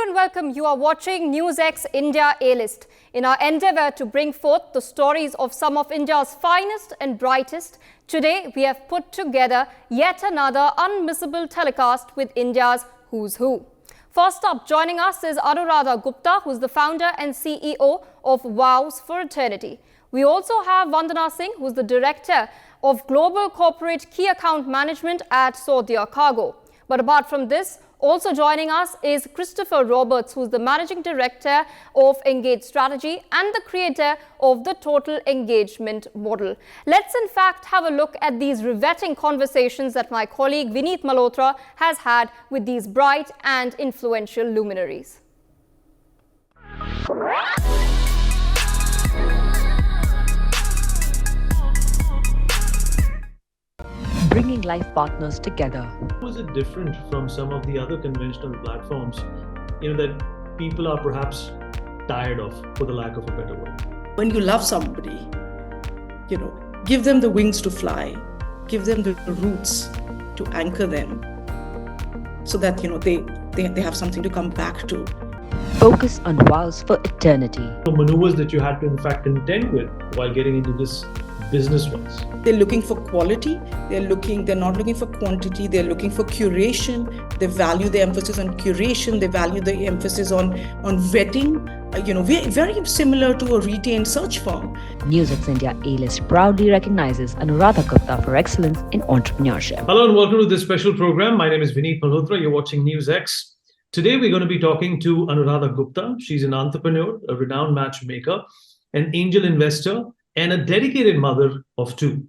and welcome. You are watching NewsX India A-List. In our endeavour to bring forth the stories of some of India's finest and brightest, today we have put together yet another unmissable telecast with India's Who's Who. First up, joining us is Anuradha Gupta, who is the founder and CEO of Vows for Eternity. We also have Vandana Singh, who is the Director of Global Corporate Key Account Management at Saudia Cargo. But apart from this, also joining us is Christopher Roberts, who is the Managing Director of Engage Strategy and the creator of the Total Engagement Model. Let's in fact have a look at these riveting conversations that my colleague Vineet Malhotra has had with these bright and influential luminaries. Bringing life partners together. How is it different from some of the other conventional platforms, that people are perhaps tired of, for the lack of a better word? When you love somebody, give them the wings to fly, give them the roots to anchor them so that, they have something to come back to. Focus on vows for eternity. The maneuvers that you had to in fact contend with while getting into this business-wise. They're looking for quality. They're not looking for quantity. They're looking for curation. They value the emphasis on curation. They value the emphasis on vetting. Very similar to a retained search firm. NewsX India A-List proudly recognizes Anuradha Gupta for excellence in entrepreneurship. Hello and welcome to this special program. My name is Vineet Malhotra. You're watching NewsX. Today we're going to be talking to Anuradha Gupta. She's an entrepreneur, a renowned matchmaker, an angel investor, and a dedicated mother of two.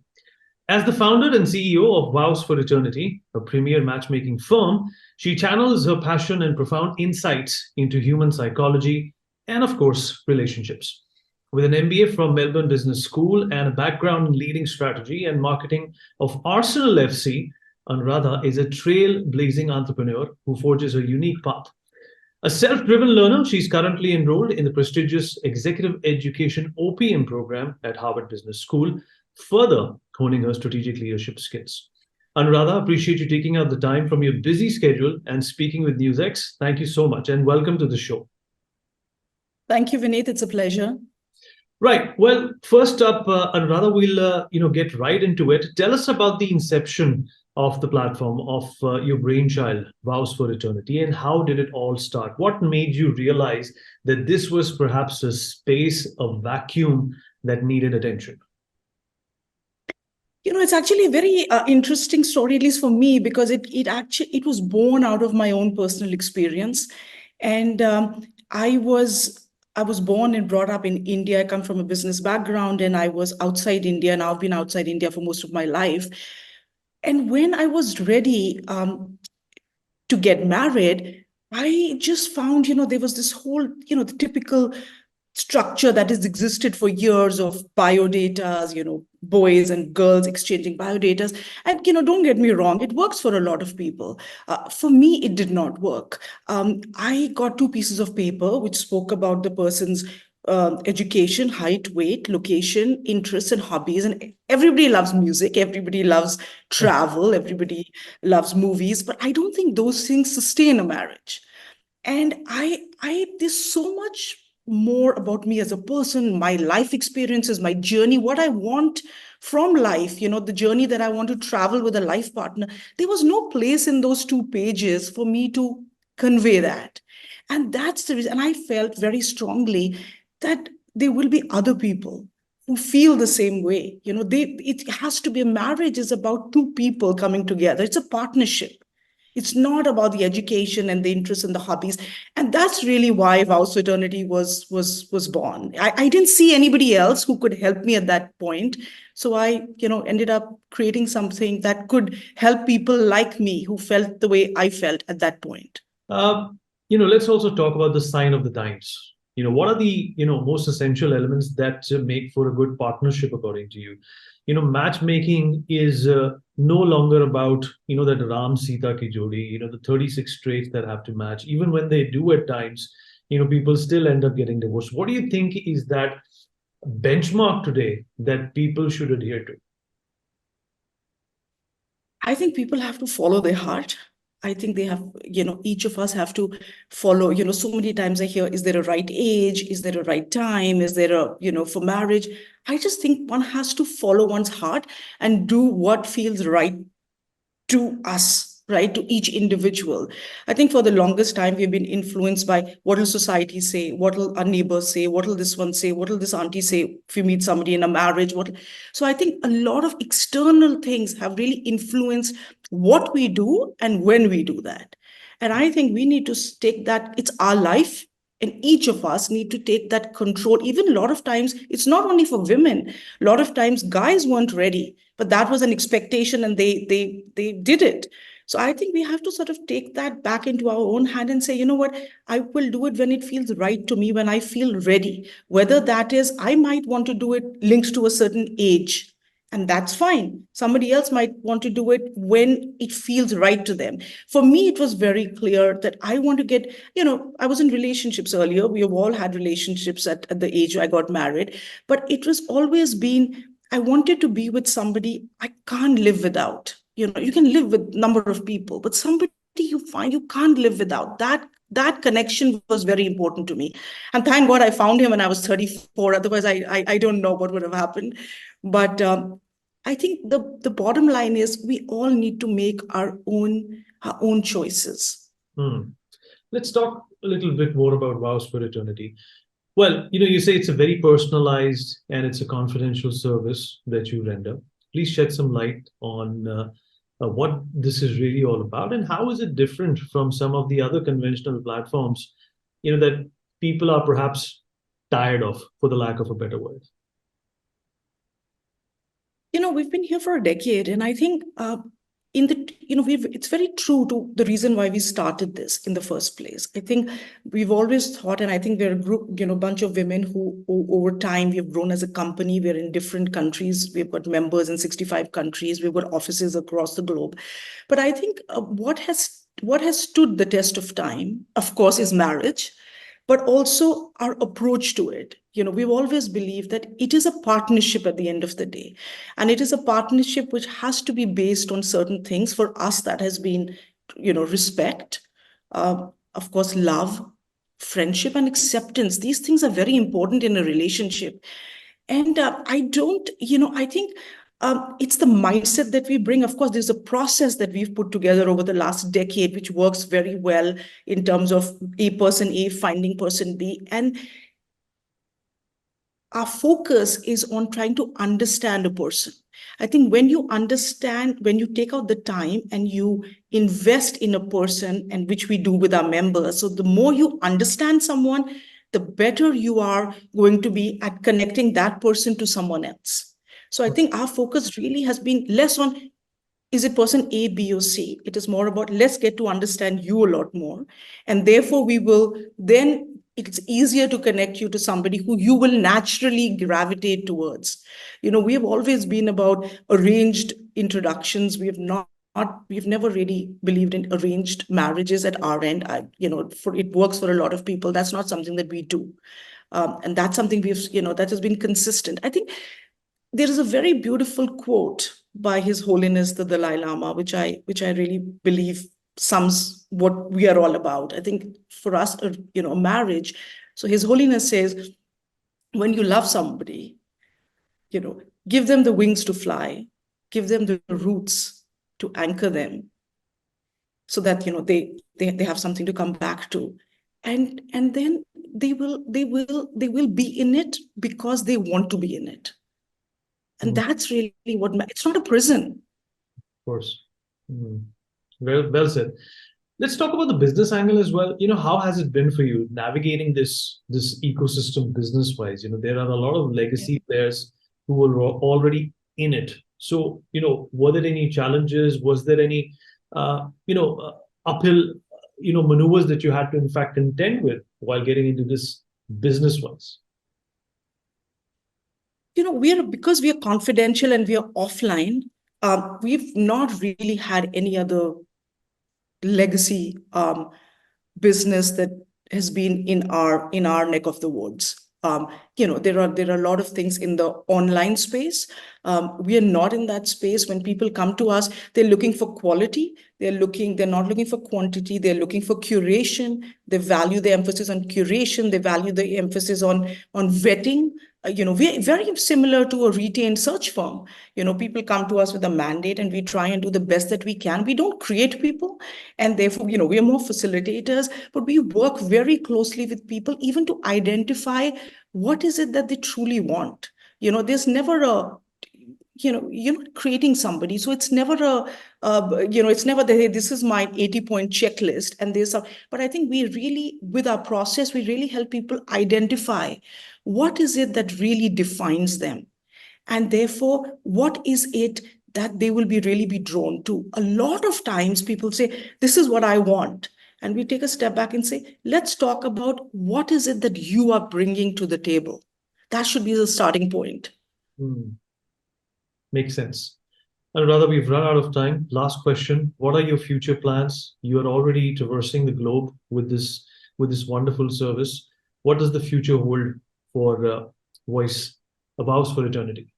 As the founder and CEO of Vows for Eternity, a premier matchmaking firm, she channels her passion and profound insights into human psychology and, of course, relationships. With an MBA from Melbourne Business School and a background in leading strategy and marketing of Arsenal FC, Anuradha is a trailblazing entrepreneur who forges a unique path. A self-driven learner, she's currently enrolled in the prestigious Executive Education OPM program at Harvard Business School, further honing her strategic leadership skills. Anuradha, appreciate you taking out the time from your busy schedule and speaking with NewsX. Thank you so much and welcome to the show. Thank you, Vineet. It's a pleasure. Right. Well, first up, Anuradha, we'll get right into it. Tell us about the inception of the platform, of your brainchild, Vows for Eternity, and how did it all start? What made you realize that this was perhaps a space, a vacuum that needed attention? It's actually a very interesting story, at least for me, because it was born out of my own personal experience. And I was born and brought up in India. I come from a business background and I was outside India, and I've been outside India for most of my life. And when I was ready to get married, I just found, there was this whole, the typical structure that has existed for years of biodatas, boys and girls exchanging biodatas. And, don't get me wrong, it works for a lot of people. For me, it did not work. I got 2 pieces of paper which spoke about the person's education, height, weight, location, interests, and hobbies. And everybody loves music, everybody loves travel, everybody loves movies, but I don't think those things sustain a marriage. And there's so much more about me as a person, my life experiences, my journey, what I want from life, the journey that I want to travel with a life partner. There was no place in those 2 pages for me to convey that. And that's the reason. And I felt very strongly that there will be other people who feel the same way. It has to be, a marriage is about 2 people coming together. It's a partnership. It's not about the education and the interests and the hobbies. And that's really why Vows for Eternity was born. I didn't see anybody else who could help me at that point. So I, ended up creating something that could help people like me who felt the way I felt at that point. Let's also talk about the sign of the times. What are the, most essential elements that make for a good partnership, according to you? Matchmaking is no longer about, that Ram Sita ki jodi, the 36 traits that have to match. Even when they do at times, people still end up getting divorced. What do you think is that benchmark today that people should adhere to? I think people have to follow their heart. I think they have, each of us have to follow, so many times I hear, is there a right age? Is there a right time? Is there for marriage? I just think one has to follow one's heart and do what feels right to us, right? To each individual. I think for the longest time, we've been influenced by what will society say, what will our neighbors say, what will this one say, what will this auntie say if you meet somebody in a marriage. So I think a lot of external things have really influenced what we do and when we do that. And I think we need to take that, it's our life. And each of us need to take that control. Even a lot of times, it's not only for women. A lot of times, guys weren't ready, but that was an expectation, and they did it. So I think we have to sort of take that back into our own hand and say, you know what, I will do it when it feels right to me, when I feel ready. Whether that is, I might want to do it linked to a certain age, and that's fine. Somebody else might want to do it when it feels right to them. For me, it was very clear that I want to get, I was in relationships earlier. We have all had relationships at the age I got married, but it was always been, I wanted to be with somebody I can't live without. You can live with a number of people, but somebody you find you can't live without. That connection was very important to me. And thank God I found him when I was 34. Otherwise, I don't know what would have happened. But I think the bottom line is we all need to make our own choices. Let's talk a little bit more about vows for eternity. Well, you say it's a very personalized and it's a confidential service that you render. Please shed some light on what this is really all about, and how is it different from some of the other conventional platforms, that people are perhaps tired of, for the lack of a better word. We've been here for a decade, and I think it's very true to the reason why we started this in the first place. I think we've always thought, and I think we're a group, bunch of women who over time we've grown as a company. We're in different countries. We've got members in 65 countries. We've got offices across the globe. But I think what has stood the test of time, of course, is marriage, but also our approach to it. We've always believed that it is a partnership at the end of the day. And it is a partnership which has to be based on certain things. For us, that has been, respect, of course, love, friendship, and acceptance. These things are very important in a relationship. And I think it's the mindset that we bring. Of course, there's a process that we've put together over the last decade, which works very well in terms of a person A finding person B. And our focus is on trying to understand a person. I think when you understand, when you take out the time and you invest in a person, and which we do with our members, so the more you understand someone, the better you are going to be at connecting that person to someone else. So I think our focus really has been less on, is it person A, B, or C? It is more about, let's get to understand you a lot more. And therefore, it's easier to connect you to somebody who you will naturally gravitate towards. We have always been about arranged introductions. We've never really believed in arranged marriages at our end. It works for a lot of people. That's not something that we do. And that's something that has been consistent. I think there is a very beautiful quote by His Holiness the Dalai Lama, which I really believe sums what we are all about. I think for us, marriage. So His Holiness says, when you love somebody, give them the wings to fly, give them the roots to anchor them, so that they have something to come back to, and then they will be in it because they want to be in it. And that's really it's not a prison. Of course. Well said. Let's talk about the business angle as well. How has it been for you navigating this ecosystem business wise? There are a lot of legacy players who were already in it. So, were there any challenges? Was there any, uphill, maneuvers that you had to in fact contend with while getting into this business wise? Because we are confidential and we are offline, we've not really had any other legacy business that has been in our neck of the woods. there are a lot of things in the online space. We are not in that space. When people come to us, they're looking for quality. They're not looking for quantity. They're looking for curation. They value the emphasis on curation. They value the emphasis on vetting. We're very similar to a retained search firm. People come to us with a mandate, and we try and do the best that we can. We don't create people, and therefore, we are more facilitators, but we work very closely with people even to identify what is it that they truly want. There's never a you're not creating somebody, so it's never it's never that, hey, this is my 80-point checklist and there's some. But I think we really, with our process, we really help people identify what is it that really defines them, and therefore what is it that they will really be drawn to. A lot of times people say, this is what I want, and we take a step back and say, let's talk about what is it that you are bringing to the table. That should be the starting point. Makes sense. Anuradha, we've run out of time. Last question. What are your future plans? You are already traversing the globe with this wonderful service. What does the future hold for Voice, a Vows for Eternity?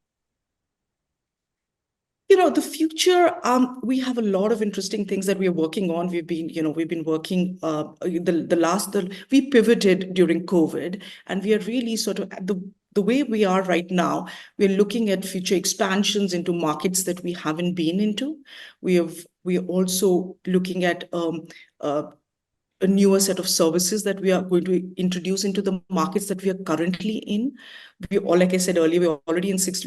The future, we have a lot of interesting things that we are working on. We've been working, we pivoted during COVID, and we are really sort of the way we are right now. We're looking at future expansions into markets that we haven't been into. We are also looking at a newer set of services that we are going to introduce into the markets that we are currently in. Like I said earlier, we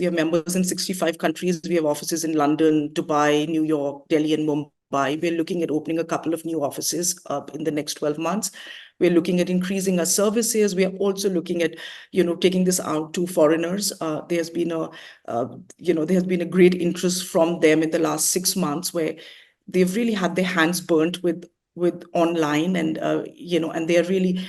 have members in 65 countries. We have offices in London, Dubai, New York, Delhi, and Mumbai. We're looking at opening a couple of new offices in the next 12 months. We're looking at increasing our services. We are also looking at, taking this out to foreigners. There has been a great interest from them in the last 6 months, where they've really had their hands burnt with online, and they really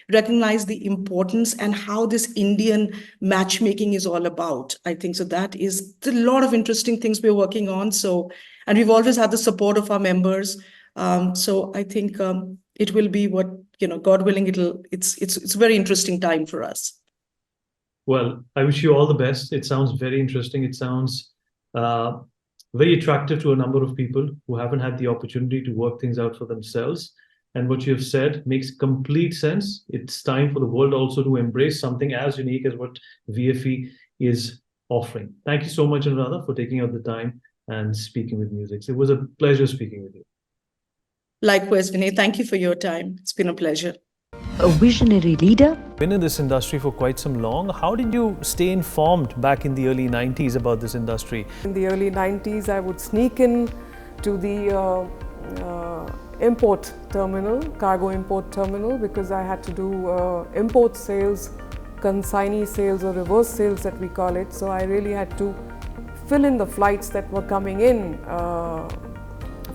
recognize the importance and how this Indian matchmaking is all about. I think so. There's a lot of interesting things we're working on. So, and we've always had the support of our members. So I think it will be what, God willing, it's a very interesting time for us. Well, I wish you all the best. It sounds very interesting. It sounds very attractive to a number of people who haven't had the opportunity to work things out for themselves. And what you have said makes complete sense. It's time for the world also to embrace something as unique as what VFE is offering. Thank you so much, Anuradha, for taking out the time and speaking with NewsX. It was a pleasure speaking with you. Likewise, Vinay. Thank you for your time. It's been a pleasure. A visionary leader. Been in this industry for quite some long. How did you stay informed back in the early 90s about this industry? In the early 90s, I would sneak in to the import terminal, cargo import terminal, because I had to do import sales, consignee sales, or reverse sales that we call it. So I really had to fill in the flights that were coming in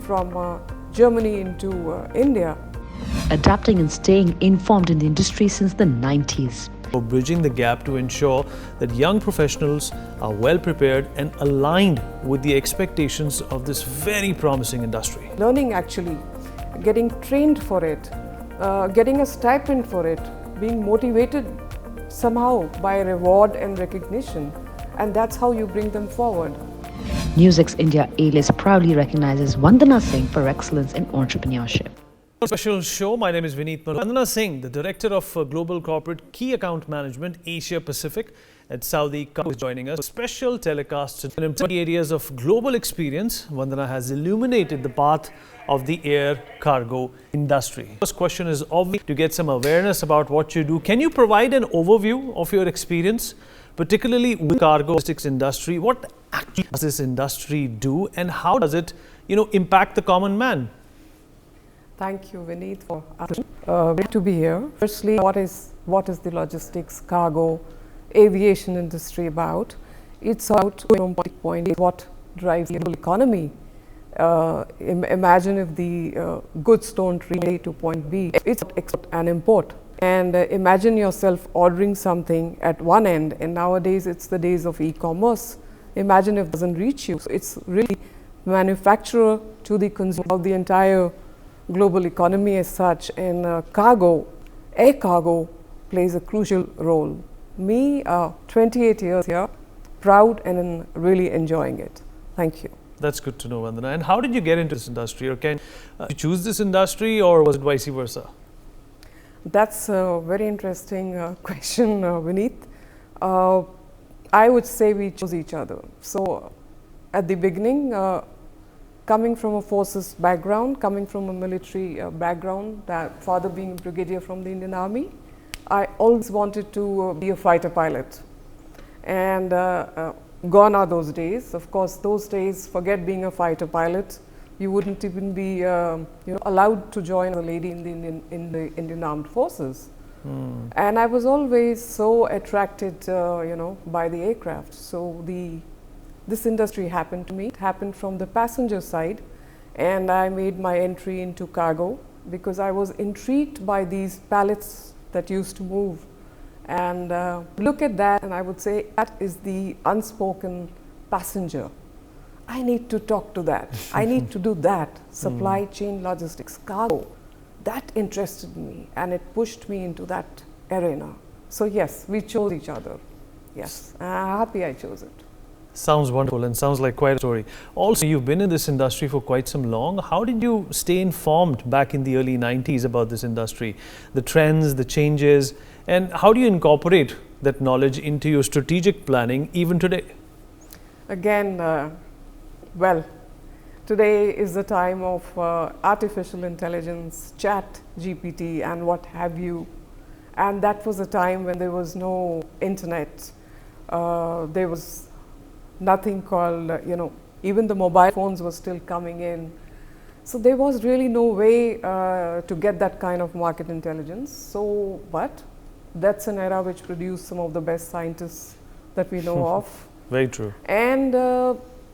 from Germany into India. Adapting and staying informed in the industry since the 90s. Bridging the gap to ensure that young professionals are well prepared and aligned with the expectations of this very promising industry. Learning, actually, getting trained for it, getting a stipend for it, being motivated somehow by reward and recognition, and that's how you bring them forward. NewsX India A-List proudly recognizes Vandana Singh for excellence in entrepreneurship. Special show. My name is Vineet. Vandana Singh, the Director of Global Corporate Key Account Management, Asia Pacific at Saudi, is joining us. Special telecast in 20 areas of global experience. Vandana has illuminated the path of the air cargo industry. First question is obvious, to get some awareness about what you do. Can you provide an overview of your experience, particularly with cargo logistics industry? What actually does this industry do, and how does it, impact the common man? Thank you, Vineet, for asking. Great to be here. Firstly, what is the logistics, cargo, aviation industry about? It's about from point A, what drives the economy. Imagine if the goods don't reach A to point B. It's export and import. And imagine yourself ordering something at one end, and nowadays it's the days of e-commerce. Imagine if it doesn't reach you. So it's really manufacturer to the consumer of the entire global economy as such. And cargo, air cargo, plays a crucial role. Me, 28 years here, proud and really enjoying it. Thank you. That's good to know, Vandana. And how did you get into this industry, or can you choose this industry, or was it vice versa? That's a very interesting question, Vineet. I would say we chose each other. So at the beginning, coming from a forces background, coming from a military background, that father being a brigadier from the Indian Army, I always wanted to be a fighter pilot. And gone are those days. Of course, those days, forget being a fighter pilot. You wouldn't even be allowed to join a lady in the Indian Armed Forces. And I was always so attracted, by the aircraft. So this industry happened to me. It happened from the passenger side, and I made my entry into cargo because I was intrigued by these pallets that used to move. And look at that, and I would say that is the unspoken passenger. I need to talk to that. I need to do that. Supply chain logistics, cargo. That interested me, and it pushed me into that arena. So yes, we chose each other. Yes, I'm happy I chose it. Sounds wonderful and sounds like quite a story. Also, you've been in this industry for quite some long. How did you stay informed back in the early 90s about this industry, the trends, the changes, and how do you incorporate that knowledge into your strategic planning even today? Again, well, today is the time of artificial intelligence, chat, GPT, and what have you. And that was a time when there was no internet. There was nothing called, even the mobile phones were still coming in. So there was really no way to get that kind of market intelligence. So, but that's an era which produced some of the best scientists that we know of. Very true. And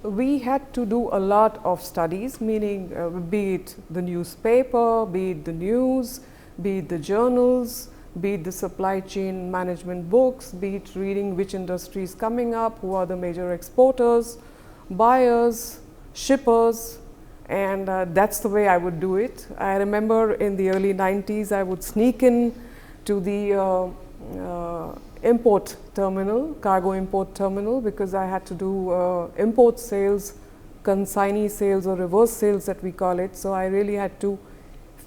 we had to do a lot of studies, meaning be it the newspaper, be it the news, be it the journals, be it the supply chain management books, be it reading which industry is coming up, who are the major exporters, buyers, shippers, and that's the way I would do it. I remember in the early 90s, I would sneak in to the import terminal, cargo import terminal, because I had to do import sales, consignee sales or reverse sales that we call it. So I really had to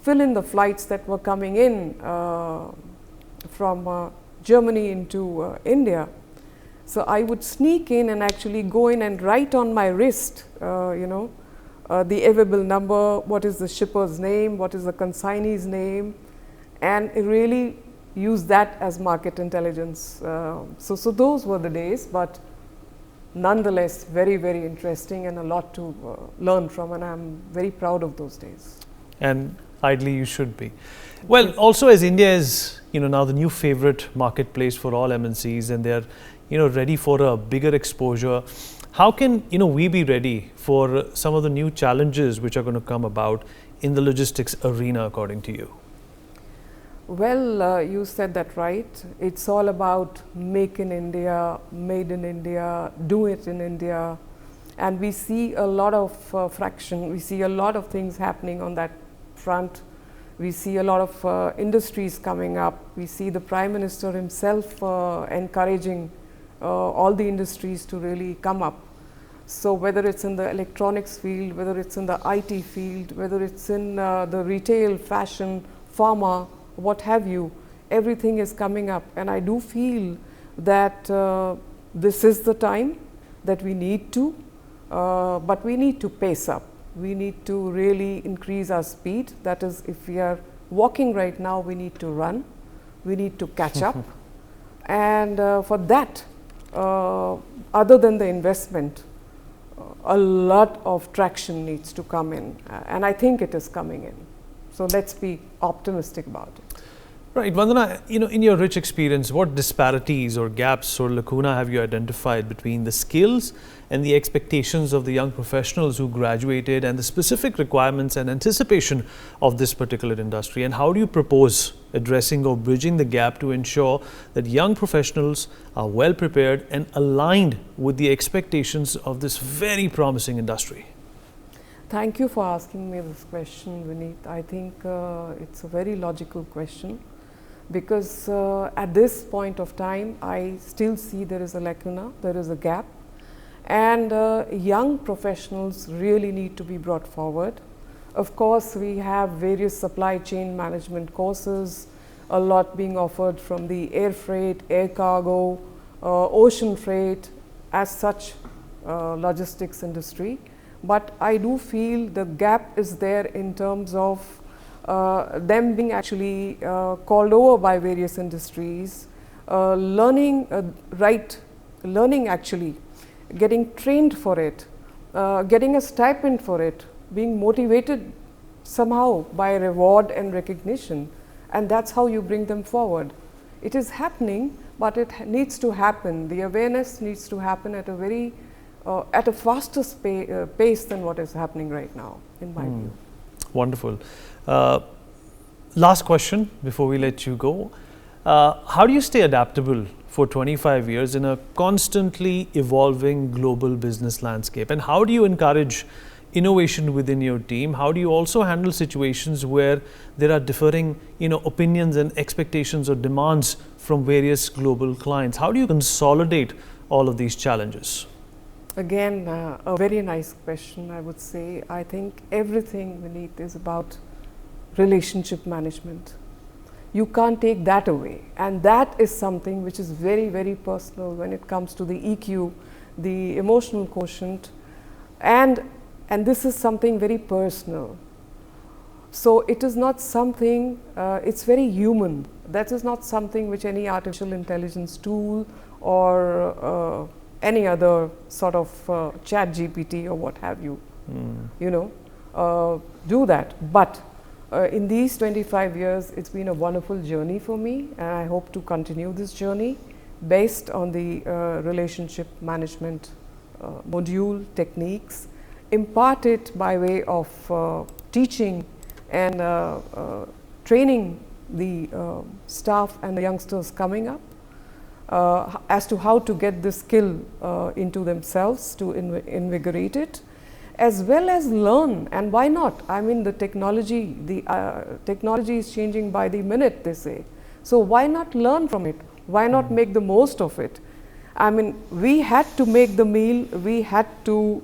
fill in the flights that were coming in from Germany into India. So I would sneak in and actually go in and write on my wrist, the available number, what is the shipper's name, what is the consignee's name, and really use that as market intelligence. So those were the days, but nonetheless very, very interesting and a lot to learn from, and I'm very proud of those days. And ideally you should be. Well, also as India is, now the new favorite marketplace for all MNCs, and they're, ready for a bigger exposure. How can, we be ready for some of the new challenges which are going to come about in the logistics arena, according to you? Well, you said that right. It's all about make in India, made in India, do it in India. And we see a lot of fraction. We see a lot of things happening on that front. We see a lot of industries coming up. We see the Prime Minister himself encouraging all the industries to really come up. So whether it's in the electronics field, whether it's in the IT field, whether it's in the retail, fashion, pharma, what have you, everything is coming up. And I do feel that this is the time that we need to, but we need to pace up. We need to really increase our speed. That is, if we are walking right now, we need to run. We need to catch up. And for that, other than the investment, a lot of traction needs to come in. And I think it is coming in. So let's be optimistic about it. Right. Vandana, in your rich experience, what disparities or gaps or lacuna have you identified between the skills and the expectations of the young professionals who graduated and the specific requirements and anticipation of this particular industry? And how do you propose addressing or bridging the gap to ensure that young professionals are well prepared and aligned with the expectations of this very promising industry? Thank you for asking me this question, Vineet. I think it's a very logical question. because at this point of time, I still see there is a lacuna, there is a gap, and young professionals really need to be brought forward. Of course, we have various supply chain management courses, a lot being offered from the air freight, air cargo, ocean freight, as such logistics industry. But I do feel the gap is there in terms of them being actually called over by various industries, learning actually, getting trained for it, getting a stipend for it, being motivated somehow by reward and recognition, and that's how you bring them forward. It is happening, but it needs to happen. The awareness needs to happen at a very at a faster pace than what is happening right now, in my view. Wonderful. Last question before we let you go. How do you stay adaptable for 25 years in a constantly evolving global business landscape? And how do you encourage innovation within your team? How do you also handle situations where there are differing, opinions and expectations or demands from various global clients? How do you consolidate all of these challenges? Again, a very nice question, I would say. I think everything, Vineet, is about relationship management. You can't take that away, and that is something which is very, very personal when it comes to the EQ, the emotional quotient, and this is something very personal. So it is not something, it's very human. That is not something which any artificial intelligence tool or any other sort of chat GPT or what have you, do that. But in these 25 years, it's been a wonderful journey for me, and I hope to continue this journey based on the relationship management module techniques, imparted by way of teaching and training the staff and the youngsters coming up as to how to get this skill into themselves, to invigorate it, as well as learn. And why not? I mean, the technology is changing by the minute, they say. So why not learn from it? Why not make the most of it? I mean, we had to make the meal, we had to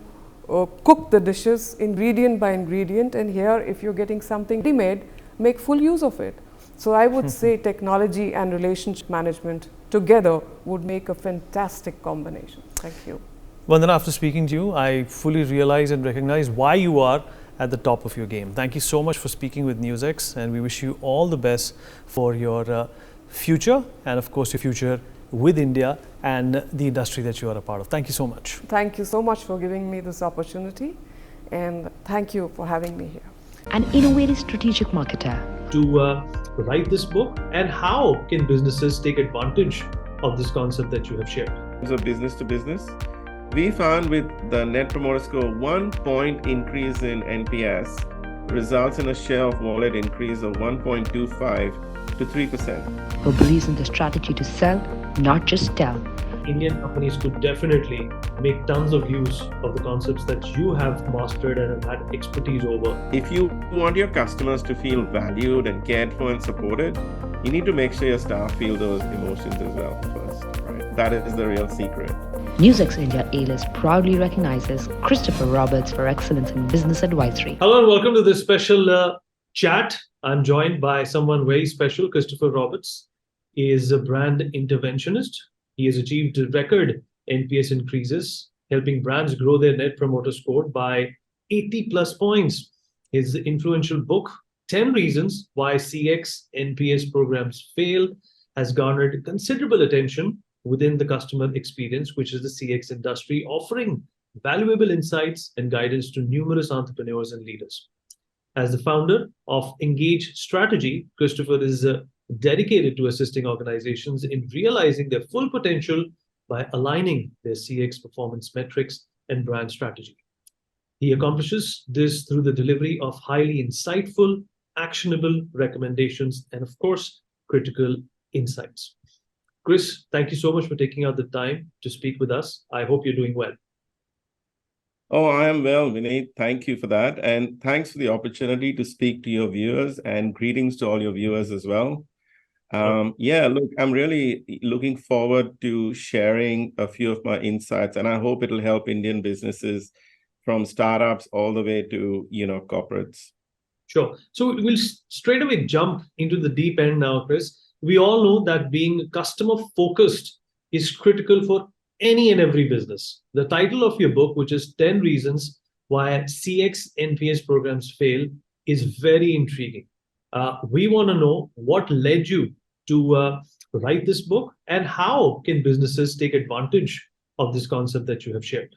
cook the dishes ingredient by ingredient, and here if you're getting something ready-made, make full use of it. So I would say technology and relationship management together would make a fantastic combination. Thank you. Vandana, after speaking to you, I fully realize and recognize why you are at the top of your game. Thank you so much for speaking with NewsX, and we wish you all the best for your future and of course your future with India and the industry that you are a part of. Thank you so much. Thank you so much for giving me this opportunity, and thank you for having me here. An innovative strategic marketer. To write this book, and how can businesses take advantage of this concept that you have shared? So business to business, we found with the Net Promoter Score, 1 point increase in NPS results in a share of wallet increase of 1.25 to 3%. Who believes in the strategy to sell, not just tell. Indian companies could definitely make tons of use of the concepts that you have mastered and have had expertise over. If you want your customers to feel valued and cared for and supported, you need to make sure your staff feel those emotions as well first, right? That is the real secret. NewsX India A-List proudly recognizes Christopher Roberts for excellence in business advisory. Hello and welcome to this special chat. I'm joined by someone very special. Christopher Roberts is a brand interventionist. He has achieved record NPS increases, helping brands grow their Net Promoter Score by 80 plus points. His influential book, 10 Reasons Why CX NPS Programs Fail, has garnered considerable attention within the customer experience, which is the CX industry, offering valuable insights and guidance to numerous entrepreneurs and leaders. As the founder of Engage Strategy, Christopher is dedicated to assisting organizations in realizing their full potential by aligning their CX performance metrics and brand strategy. He accomplishes this through the delivery of highly insightful, actionable recommendations and, of course, critical insights. Chris, thank you so much for taking out the time to speak with us. I hope you're doing well. Oh, I am well, Vinay. Thank you for that. And thanks for the opportunity to speak to your viewers, and greetings to all your viewers as well. Yeah, look, I'm really looking forward to sharing a few of my insights, and I hope it'll help Indian businesses from startups all the way to, corporates. Sure. So we'll straight away jump into the deep end now, Chris. We all know that being customer focused is critical for any and every business. The title of your book, which is 10 Reasons Why CX NPS Programs Fail, is very intriguing. We want to know what led you to write this book and how can businesses take advantage of this concept that you have shared.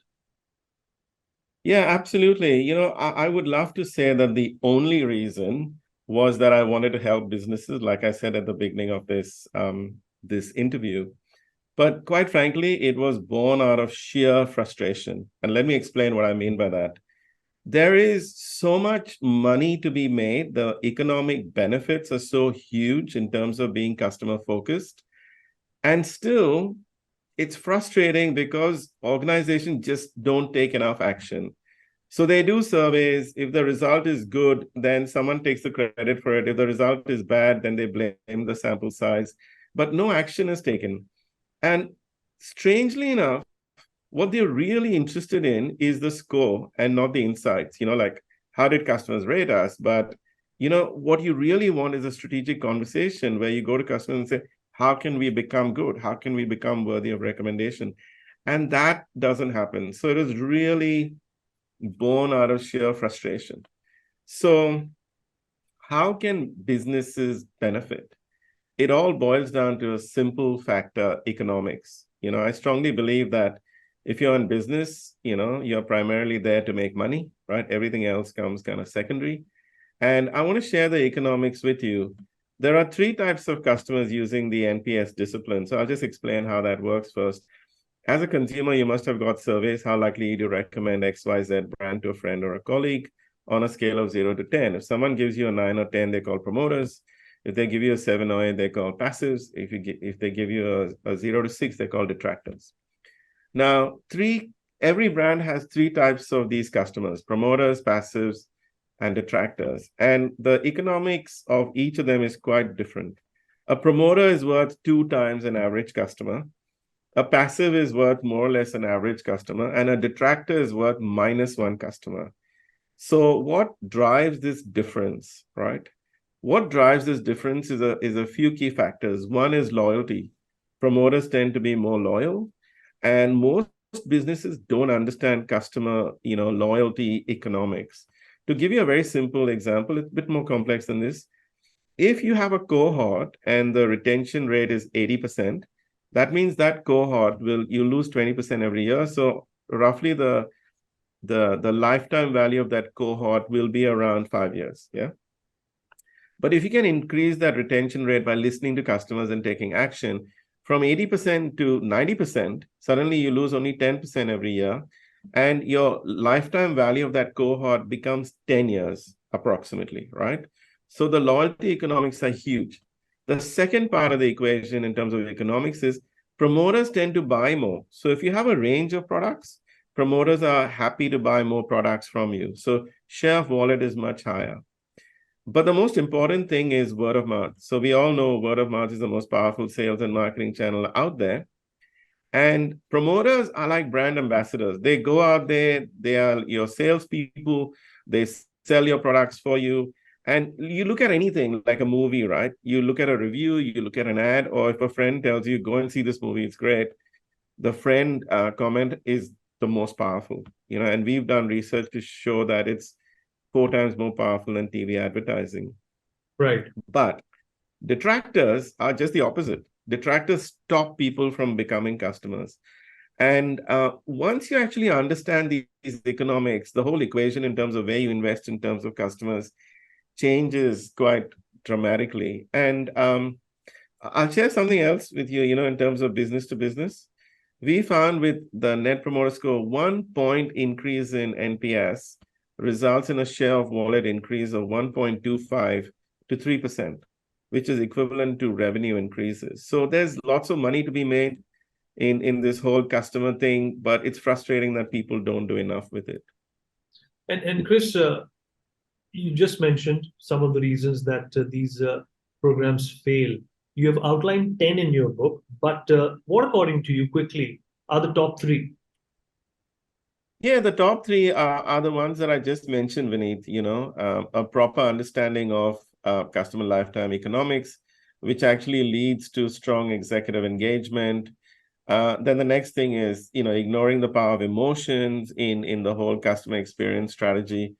Yeah, absolutely. I would love to say that the only reason was that I wanted to help businesses, like I said at the beginning of this interview. But quite frankly, it was born out of sheer frustration. And let me explain what I mean by that. There is so much money to be made. The economic benefits are so huge in terms of being customer focused. And still, it's frustrating because organizations just don't take enough action. So they do surveys. If the result is good, then someone takes the credit for it. If the result is bad, then they blame the sample size. But no action is taken. And strangely enough, what they're really interested in is the score and not the insights, like how did customers rate us? But, what you really want is a strategic conversation where you go to customers and say, how can we become good? How can we become worthy of recommendation? And that doesn't happen. So it is really born out of sheer frustration. So how can businesses benefit? It all boils down to a simple factor, economics. I strongly believe that if you're in business, you're primarily there to make money, right? Everything else comes kind of secondary. And I want to share the economics with you. There are 3 types of customers using the NPS discipline. So I'll just explain how that works first. As a consumer, you must have got surveys. How likely do you recommend XYZ brand to a friend or a colleague on a scale of 0 to 10? If someone gives you a 9 or 10, they call promoters. If they give you a 7 or 8, they call passives. If they give you a 0 to 6, they call detractors. Now, every brand has 3 types of these customers: promoters, passives, and detractors. And the economics of each of them is quite different. A promoter is worth 2 times an average customer. A passive is worth more or less an average customer, and a detractor is worth -1 customer. So what drives this difference, right? What drives this difference is a few key factors. One is loyalty. Promoters tend to be more loyal, and most businesses don't understand customer, loyalty economics. To give you a very simple example, it's a bit more complex than this. If you have a cohort and the retention rate is 80%, that means that cohort you lose 20% every year. So roughly the lifetime value of that cohort will be around 5 years. Yeah. But if you can increase that retention rate by listening to customers and taking action from 80% to 90%, suddenly you lose only 10% every year. And your lifetime value of that cohort becomes 10 years approximately, right? So the loyalty economics are huge. The second part of the equation in terms of economics is promoters tend to buy more. So if you have a range of products, promoters are happy to buy more products from you. So share of wallet is much higher. But the most important thing is word of mouth. So we all know word of mouth is the most powerful sales and marketing channel out there. And promoters are like brand ambassadors. They go out there, they are your salespeople, they sell your products for you. And you look at anything like a movie, right? You look at a review, you look at an ad, or if a friend tells you, go and see this movie, it's great. The friend comment is the most powerful, and we've done research to show that it's 4 times more powerful than TV advertising. Right. But detractors are just the opposite. Detractors stop people from becoming customers. And once you actually understand these economics, the whole equation in terms of where you invest in terms of customers changes quite dramatically. And I'll share something else with you, in terms of business to business. We found with the Net Promoter Score, 1 point increase in NPS results in a share of wallet increase of 1.25 to 3%, which is equivalent to revenue increases. So there's lots of money to be made in this whole customer thing, but it's frustrating that people don't do enough with it. And Chris, you just mentioned some of the reasons that these programs fail. You have outlined 10 in your book, but what, according to you, quickly, are the top three? Yeah, the top three are the ones that I just mentioned, Vineet. A proper understanding of customer lifetime economics, which actually leads to strong executive engagement. Then the next thing is, ignoring the power of emotions in the whole customer experience strategy,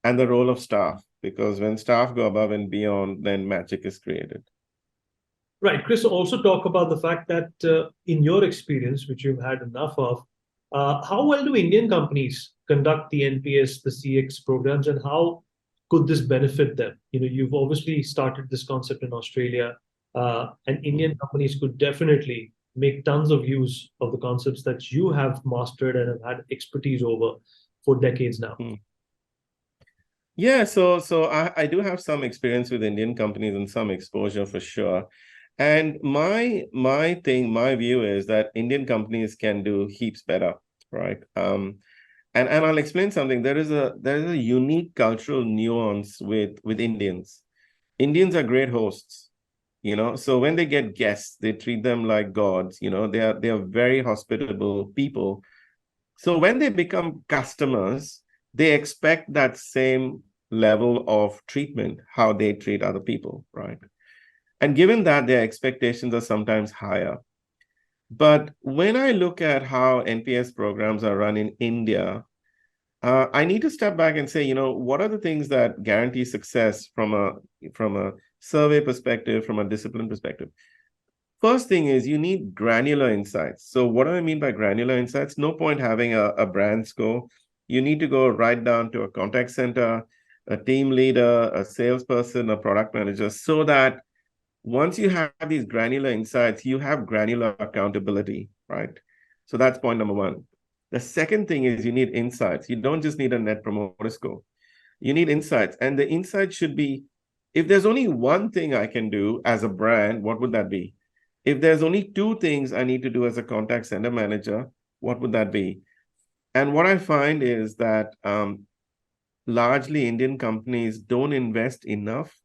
and the role of staff, because when staff go above and beyond, then magic is created. Right. Chris, also talk about the fact that in your experience, which you've had enough of, how well do Indian companies conduct the NPS, the CX programs, and how could this benefit them? You've obviously started this concept in Australia, and Indian companies could definitely make tons of use of the concepts that you have mastered and have had expertise over for decades now. Yeah, so I do have some experience with Indian companies and some exposure for sure. And my view is that Indian companies can do heaps better, right? And I'll explain something. There is a unique cultural nuance with Indians. Indians are great hosts, So when they get guests, they treat them like gods. They are very hospitable people. So when they become customers, they expect that same level of treatment, how they treat other people, right? And given that, their expectations are sometimes higher. But when I look at how NPS programs are run in India, I need to step back and say, what are the things that guarantee success from a survey perspective, from a discipline perspective? First thing is you need granular insights. So what do I mean by granular insights? No point having a brand score. You need to go right down to a contact center, a team leader, a salesperson, a product manager, so that once you have these granular insights, you have granular accountability, right? So that's point number one. The second thing is you need insights. You don't just need a net promoter score. You need insights. And the insight should be, if there's only one thing I can do as a brand, what would that be? If there's only two things I need to do as a contact center manager, what would that be? And what I find is that largely Indian companies don't invest enough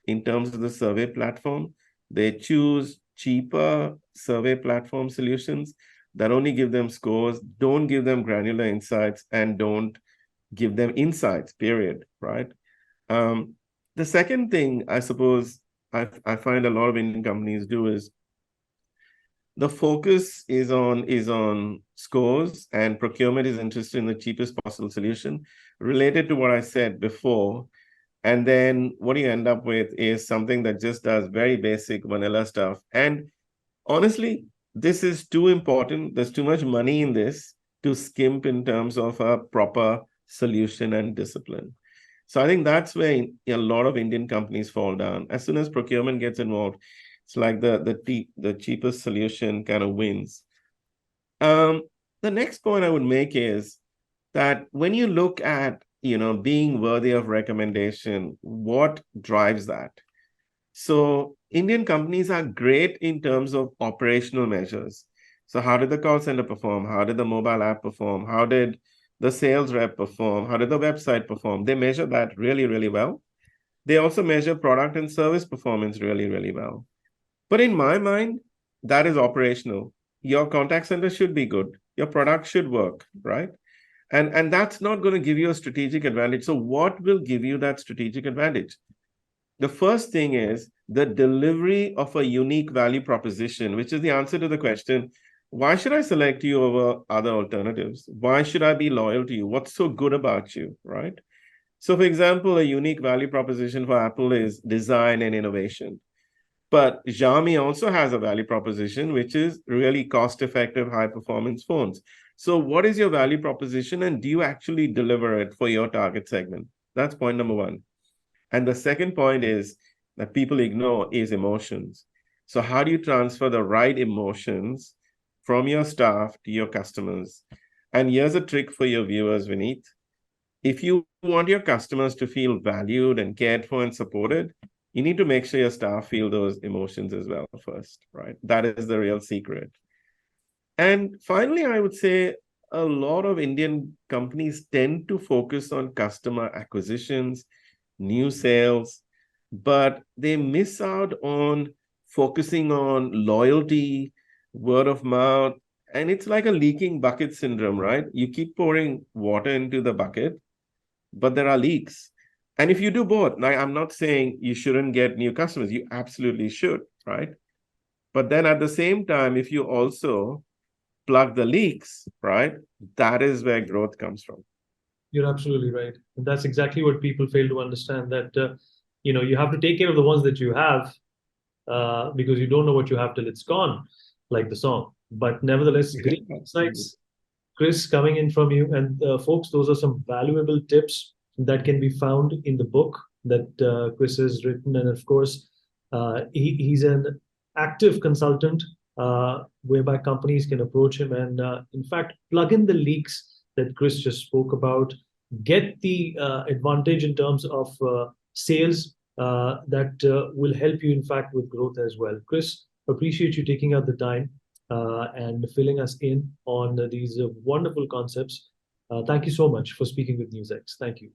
in terms of the survey platform. They choose cheaper survey platform solutions that only give them scores, don't give them granular insights, and don't give them insights, period, right? The second thing I suppose I find a lot of Indian companies do is the focus is on scores, and procurement is interested in the cheapest possible solution, related to what I said before. And then what you end up with is something that just does very basic vanilla stuff. And honestly, this is too important. There's too much money in this to skimp in terms of a proper solution and discipline. So I think that's where a lot of Indian companies fall down. As soon as procurement gets involved, it's like the cheapest solution kind of wins. The next point I would make is that when you look at being worthy of recommendation, what drives that? So Indian companies are great in terms of operational measures. So how did the call center perform? How did the mobile app perform? How did the sales rep perform? How did the website perform? They measure that really, really well. They also measure product and service performance really, really well. But in my mind, that is operational. Your contact center should be good. Your product should work, right? And that's not going to give you a strategic advantage. So what will give you that strategic advantage? The first thing is the delivery of a unique value proposition, which is the answer to the question, why should I select you over other alternatives? Why should I be loyal to you? What's so good about you, right? So for example, a unique value proposition for Apple is design and innovation. But Xiaomi also has a value proposition, which is really cost-effective, high-performance phones. So what is your value proposition, and do you actually deliver it for your target segment? That's point number one. And the second point is that people ignore is emotions. So how do you transfer the right emotions from your staff to your customers? And here's a trick for your viewers, Vineet. If you want your customers to feel valued and cared for and supported, you need to make sure your staff feel those emotions as well first, right? That is the real secret. And finally, I would say a lot of Indian companies tend to focus on customer acquisitions, new sales, but they miss out on focusing on loyalty, word of mouth, and it's like a leaking bucket syndrome, right? You keep pouring water into the bucket, but there are leaks. And if you do both, now I'm not saying you shouldn't get new customers, you absolutely should, right? But then at the same time, if you also plug the leaks, right, that is where growth comes from. You're absolutely right. And that's exactly what people fail to understand, that you have to take care of the ones that you have, because you don't know what you have till it's gone, like the song. But nevertheless, great insights, Chris, coming in from you. And folks, those are some valuable tips that can be found in the book that Chris has written. And of course, he's an active consultant, whereby companies can approach him and, in fact, plug in the leaks that Chris just spoke about, get the advantage in terms of sales that will help you, in fact, with growth as well. Chris, appreciate you taking out the time and filling us in on these wonderful concepts. Thank you so much for speaking with NewsX. Thank you.